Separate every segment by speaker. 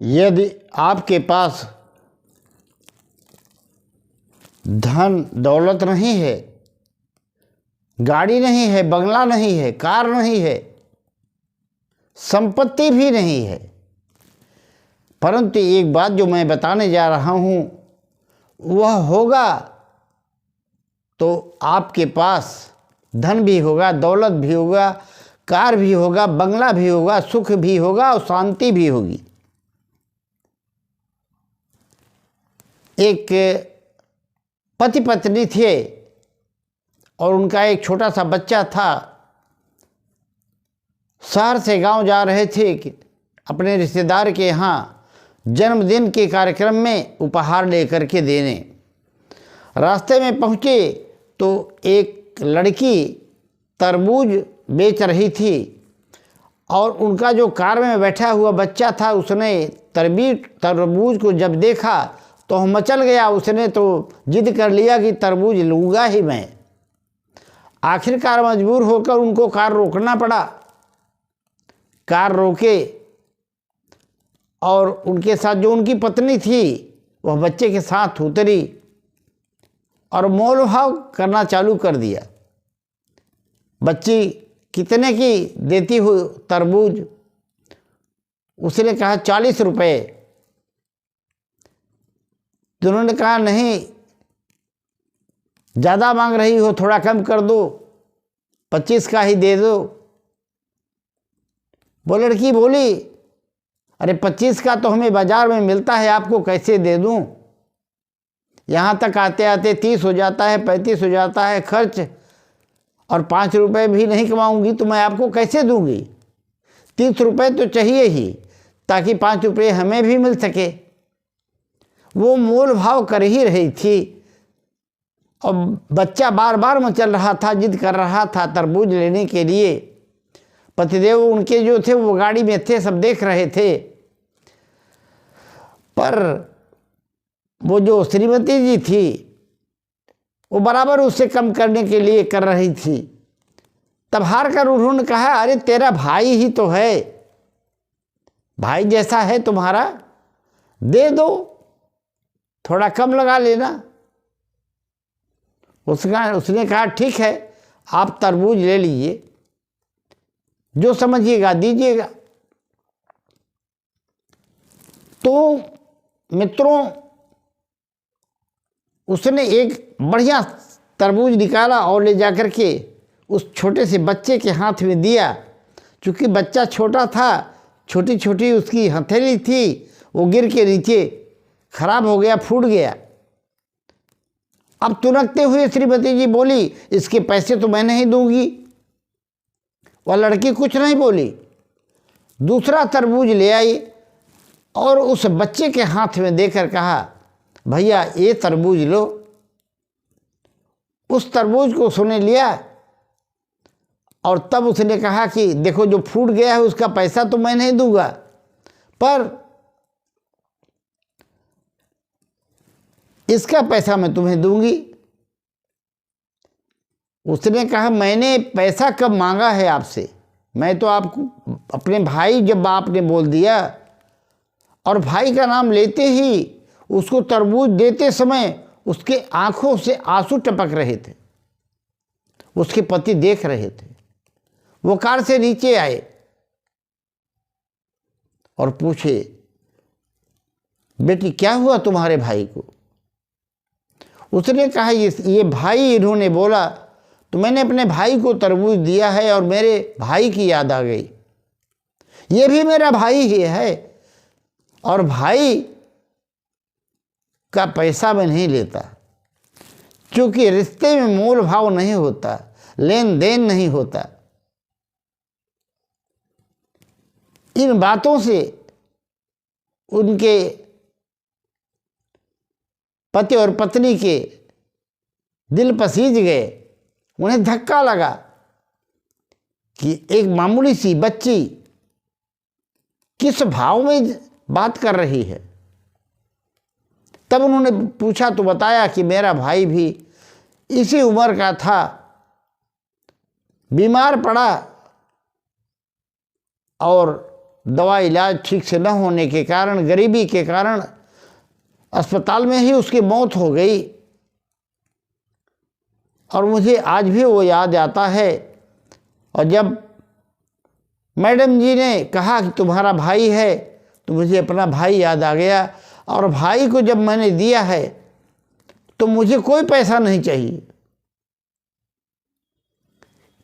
Speaker 1: यदि आपके पास धन दौलत नहीं है, गाड़ी नहीं है, बंगला नहीं है, कार नहीं है, संपत्ति भी नहीं है, परंतु एक बात जो मैं बताने जा रहा हूँ वह होगा तो आपके पास धन भी होगा, दौलत भी होगा, कार भी होगा, बंगला भी होगा, सुख भी होगा और शांति भी होगी। एक पति पत्नी थे और उनका एक छोटा सा बच्चा था। शहर से गांव जा रहे थे कि अपने रिश्तेदार के यहाँ जन्मदिन के कार्यक्रम में उपहार लेकर के देने। रास्ते में पहुँचे तो एक लड़की तरबूज बेच रही थी और उनका जो कार में बैठा हुआ बच्चा था उसने तरबूज को जब देखा तो मचल गया। उसने तो जिद कर लिया कि तरबूज लूँगा ही मैं। आखिरकार मजबूर होकर उनको कार रोकना पड़ा। कार रोके और उनके साथ जो उनकी पत्नी थी वह बच्चे के साथ उतरी और मोल भाव करना चालू कर दिया। बच्ची कितने की देती हो तरबूज? उसने कहा 40 रुपये। तो उन्होंने कहा नहीं, ज़्यादा मांग रही हो, थोड़ा कम कर दो, 25 का ही दे दो। वो लड़की बोली अरे 25 का तो हमें बाज़ार में मिलता है, आपको कैसे दे दूं? यहाँ तक आते आते 30 हो जाता है, 35 हो जाता है खर्च, और 5 रुपये भी नहीं कमाऊंगी तो मैं आपको कैसे दूंगी? 30 रुपये तो चाहिए ही ताकि 5 रुपये हमें भी मिल सके। वो मोल भाव कर ही रही थी और बच्चा बार बार मचल रहा था, जिद कर रहा था तरबूज लेने के लिए। पतिदेव उनके जो थे वो गाड़ी में थे, सब देख रहे थे, पर वो जो श्रीमती जी थी वो बराबर उससे कम करने के लिए कर रही थी। तब हार कर उन्होंने कहा अरे तेरा भाई ही तो है, भाई जैसा है तुम्हारा, दे दो, थोड़ा कम लगा लेना। उसने कहा ठीक है, आप तरबूज ले लीजिए, जो समझिएगा दीजिएगा। तो मित्रों, उसने एक बढ़िया तरबूज निकाला और ले जाकर के उस छोटे से बच्चे के हाथ में दिया। चूँकि बच्चा छोटा था, छोटी छोटी उसकी हथेली थी, वो गिर के नीचे खराब हो गया, फूट गया। अब तुरंते हुए श्रीमती जी बोली इसके पैसे तो मैं नहीं दूंगी। वह लड़की कुछ नहीं बोली, दूसरा तरबूज ले आई और उस बच्चे के हाथ में देकर कहा भैया ये तरबूज लो। उस तरबूज को उसने लिया और तब उसने कहा कि देखो जो फूट गया है उसका पैसा तो मैं नहीं दूंगा, पर इसका पैसा मैं तुम्हें दूंगी। उसने कहा मैंने पैसा कब मांगा है आपसे? मैं तो आपको अपने भाई, जब आपने बोल दिया और भाई का नाम लेते ही उसको तरबूज देते समय उसके आंखों से आंसू टपक रहे थे। उसके पति देख रहे थे। वो कार से नीचे आए और पूछे बेटी क्या हुआ तुम्हारे भाई को? उसने कहा ये भाई, इन्होंने बोला तो मैंने अपने भाई को तरबूज दिया है और मेरे भाई की याद आ गई। ये भी मेरा भाई ही है और भाई का पैसा मैं नहीं लेता, क्योंकि रिश्ते में मोल भाव नहीं होता, लेन देन नहीं होता। इन बातों से उनके पति और पत्नी के दिल पसीज गए। उन्हें धक्का लगा कि एक मामूली सी बच्ची किस भाव में बात कर रही है। तब उन्होंने पूछा तो बताया कि मेरा भाई भी इसी उम्र का था, बीमार पड़ा और दवा इलाज ठीक से न होने के कारण, गरीबी के कारण अस्पताल में ही उसकी मौत हो गई। और मुझे आज भी वो याद आता है। और जब मैडम जी ने कहा कि तुम्हारा भाई है, तो मुझे अपना भाई याद आ गया। और भाई को जब मैंने दिया है तो मुझे कोई पैसा नहीं चाहिए।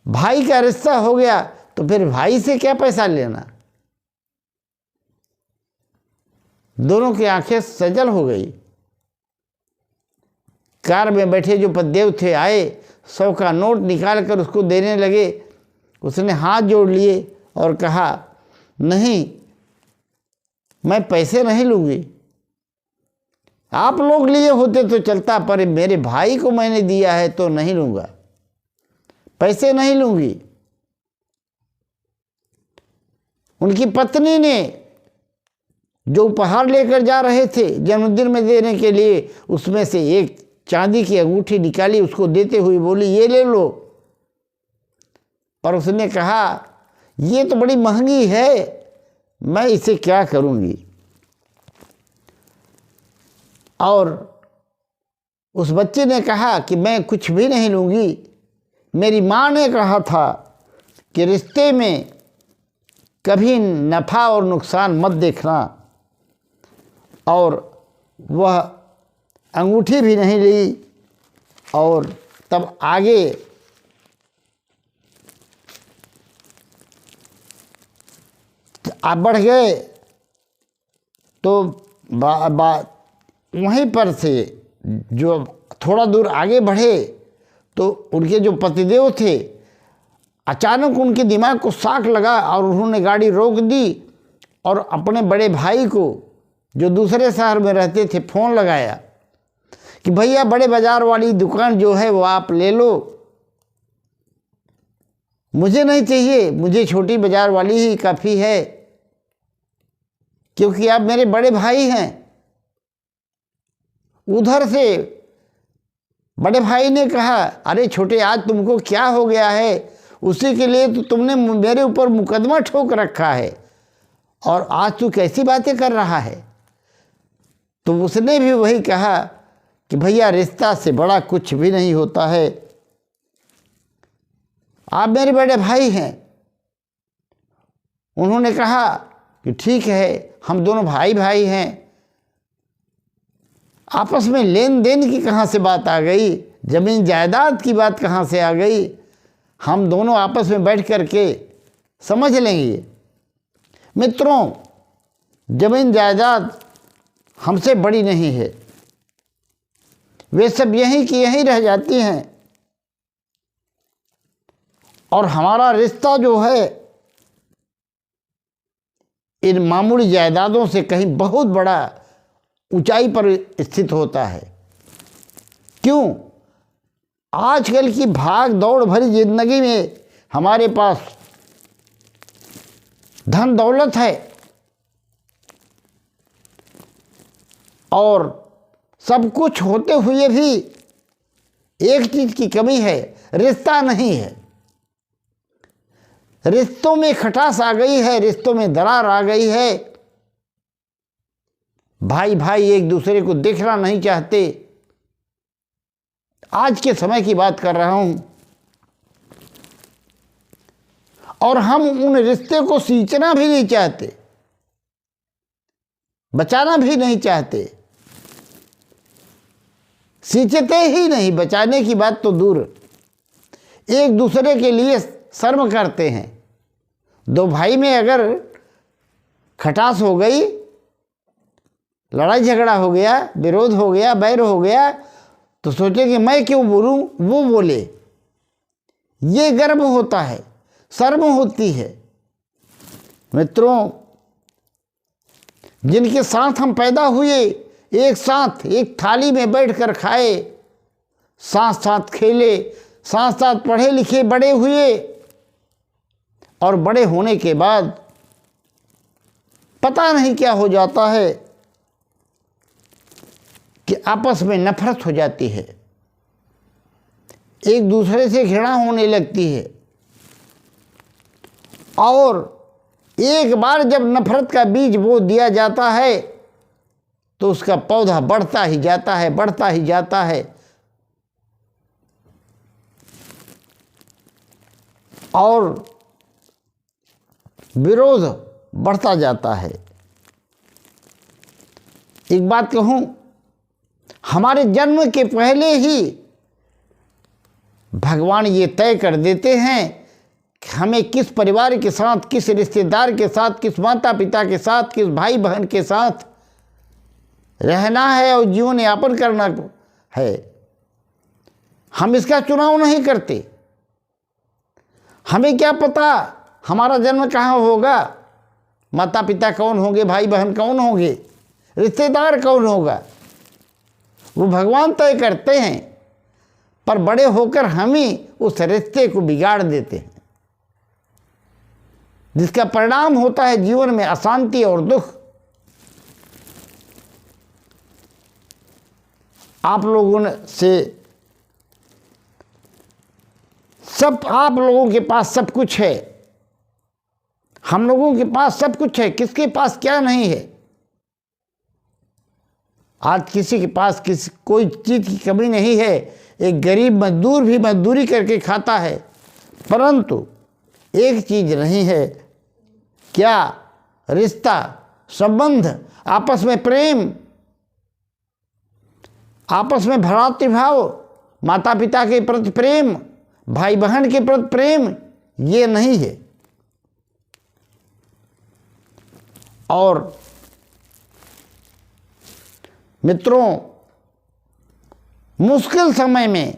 Speaker 1: भाई का रिश्ता हो गया तो फिर भाई से क्या पैसा लेना। दोनों की आंखें सजल हो गई। कार में बैठे जो पतिदेव थे आए, 100 का नोट निकाल कर उसको देने लगे। उसने हाथ जोड़ लिए और कहा, नहीं, मैं पैसे नहीं लूँगी। आप लोग लिए होते तो चलता, पर मेरे भाई को मैंने दिया है तो नहीं लूँगा, पैसे नहीं लूँगी। उनकी पत्नी ने जो उपहार लेकर जा रहे थे जन्मदिन में देने के लिए, उसमें से एक चांदी की अंगूठी निकाली, उसको देते हुए बोली, ये ले लो। पर उसने कहा, ये तो बड़ी महंगी है, मैं इसे क्या करूँगी। और उस बच्चे ने कहा कि मैं कुछ भी नहीं लूँगी। मेरी माँ ने कहा था कि रिश्ते में कभी नफ़ा और नुकसान मत देखना। और वह अंगूठी भी नहीं ली। और तब आगे आप बढ़ गए तो वहीं पर से जो थोड़ा दूर आगे बढ़े तो उनके जो पतिदेव थे, अचानक उनके दिमाग को शाक लगा और उन्होंने गाड़ी रोक दी और अपने बड़े भाई को, जो दूसरे शहर में रहते थे, फ़ोन लगाया कि भैया बड़े बाज़ार वाली दुकान जो है वो आप ले लो, मुझे नहीं चाहिए, मुझे छोटी बाज़ार वाली ही काफ़ी है, क्योंकि आप मेरे बड़े भाई हैं। उधर से बड़े भाई ने कहा, अरे छोटे, आज तुमको क्या हो गया है, उसी के लिए तो तुमने मेरे ऊपर मुकदमा ठोक रखा है और आज तू कैसी बातें कर रहा है। तो उसने भी वही कहा कि भैया रिश्ता से बड़ा कुछ भी नहीं होता है, आप मेरे बड़े भाई हैं। उन्होंने कहा कि ठीक है, हम दोनों भाई भाई हैं, आपस में लेन देन की कहाँ से बात आ गई, ज़मीन जायदाद की बात कहाँ से आ गई, हम दोनों आपस में बैठ कर के समझ लेंगे। मित्रों, ज़मीन जायदाद हमसे बड़ी नहीं है, वे सब यहीं की यहीं रह जाती हैं। और हमारा रिश्ता जो है इन मामूली जायदादों से कहीं बहुत बड़ा ऊंचाई पर स्थित होता है। क्यों? आजकल की भाग दौड़ भरी जिंदगी में हमारे पास धन दौलत है और सब कुछ होते हुए भी एक चीज की कमी है, रिश्ता नहीं है। रिश्तों में खटास आ गई है, रिश्तों में दरार आ गई है। भाई भाई एक दूसरे को देखना नहीं चाहते। आज के समय की बात कर रहा हूं। और हम उन रिश्ते को सींचना भी नहीं चाहते, बचाना भी नहीं चाहते, सींचते ही नहीं, बचाने की बात तो दूर। एक दूसरे के लिए शर्म करते हैं। दो भाई में अगर खटास हो गई, लड़ाई झगड़ा हो गया, विरोध हो गया, बैर हो गया, तो सोचे कि मैं क्यों बोलूं, वो बोले, ये गर्व होता है, शर्म होती है। मित्रों, जिनके साथ हम पैदा हुए, एक साथ एक थाली में बैठकर खाए, साथ साथ खेले, साथ साथ पढ़े लिखे बड़े हुए, और बड़े होने के बाद पता नहीं क्या हो जाता है कि आपस में नफरत हो जाती है, एक दूसरे से घृणा होने लगती है और एक बार जब नफरत का बीज बो दिया जाता है तो उसका पौधा बढ़ता ही जाता है, बढ़ता ही जाता है और विरोध बढ़ता जाता है। एक बात कहूं, हमारे जन्म के पहले ही भगवान ये तय कर देते हैं कि हमें किस परिवार के साथ, किस रिश्तेदार के साथ, किस माता पिता के साथ, किस भाई बहन के साथ रहना है और जीवन यापन करना है। हम इसका चुनाव नहीं करते। हमें क्या पता हमारा जन्म कहाँ होगा, माता पिता कौन होंगे, भाई बहन कौन होंगे, रिश्तेदार कौन होगा, वो भगवान तय करते हैं। पर बड़े होकर हम ही उस रिश्ते को बिगाड़ देते हैं, जिसका परिणाम होता है जीवन में अशांति और दुख। आप लोगों से आप लोगों के पास सब कुछ है, हम लोगों के पास सब कुछ है, किसके पास क्या नहीं है। आज किसी के पास कोई चीज़ की कमी नहीं है। एक गरीब मजदूर भी मजदूरी करके खाता है, परंतु एक चीज़ नहीं है, क्या? रिश्ता, संबंध, आपस में प्रेम, आपस में भ्रातृभाव, माता पिता के प्रति प्रेम, भाई बहन के प्रति प्रेम, ये नहीं है। और मित्रों, मुश्किल समय में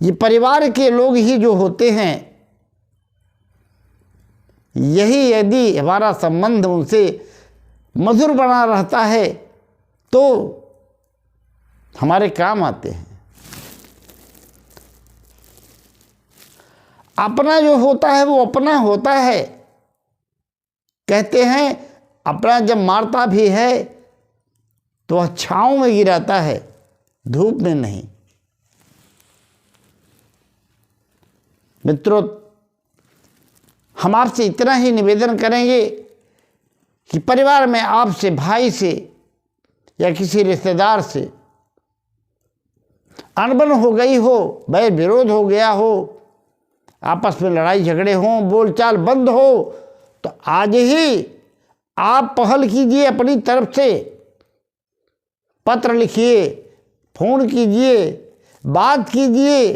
Speaker 1: ये परिवार के लोग ही जो होते हैं, यही यदि हमारा संबंध उनसे मधुर बना रहता है तो हमारे काम आते हैं। अपना जो होता है वो अपना होता है। कहते हैं अपना जब मारता भी है तो वह छांव में गिराता है, धूप में नहीं। मित्रों, हम आपसे इतना ही निवेदन करेंगे कि परिवार में आपसे, भाई से या किसी रिश्तेदार से अनबन हो गई हो, बैर विरोध हो गया हो, आपस में लड़ाई झगड़े हों, बोलचाल बंद हो, तो आज ही आप पहल कीजिए, अपनी तरफ से पत्र लिखिए, फोन कीजिए, बात कीजिए,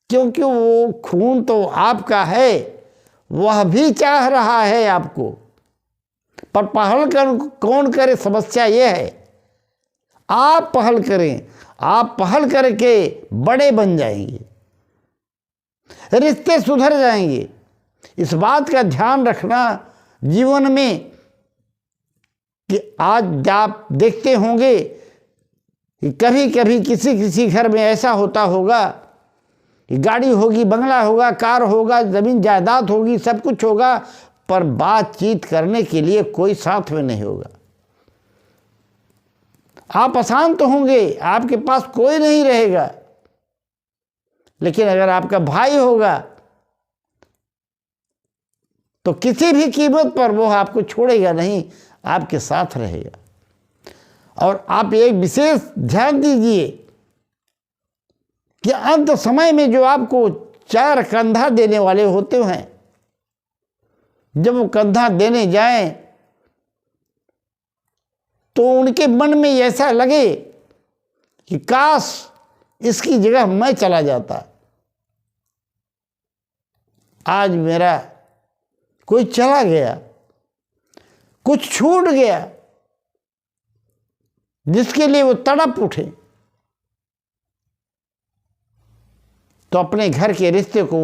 Speaker 1: क्योंकि वो खून तो आपका है, वह भी चाह रहा है आपको। पर पहल कौन करे, समस्या ये है। आप पहल करें, आप पहल करके बड़े बन जाएंगे, रिश्ते सुधर जाएंगे। इस बात का ध्यान रखना जीवन में कि आज आप देखते होंगे कि कभी कभी किसी घर में ऐसा होता होगा कि गाड़ी होगी, बंगला होगा, कार होगा, ज़मीन जायदाद होगी, सब कुछ होगा, पर बातचीत करने के लिए कोई साथ में नहीं होगा। आप अशांत होंगे, आपके पास कोई नहीं रहेगा। लेकिन अगर आपका भाई होगा तो किसी भी कीमत पर वो आपको छोड़ेगा नहीं, आपके साथ रहेगा। और आप एक विशेष ध्यान दीजिए कि अंत समय में जो आपको चार कंधा देने वाले होते हैं, जब वो कंधा देने जाएं तो उनके मन में ऐसा लगे कि काश इसकी जगह मैं चला जाता। आज मेरा कोई चला गया, कुछ छूट गया, जिसके लिए वो तड़प उठे। तो अपने घर के रिश्ते को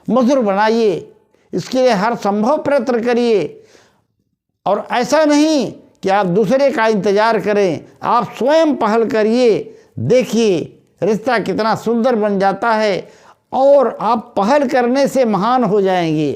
Speaker 1: मधुर बनाइए, इसके लिए हर संभव प्रयत्न करिए। और ऐसा नहीं कि आप दूसरे का इंतजार करें, आप स्वयं पहल करिए। देखिए रिश्ता कितना सुंदर बन जाता है और आप पहल करने से महान हो जाएंगे।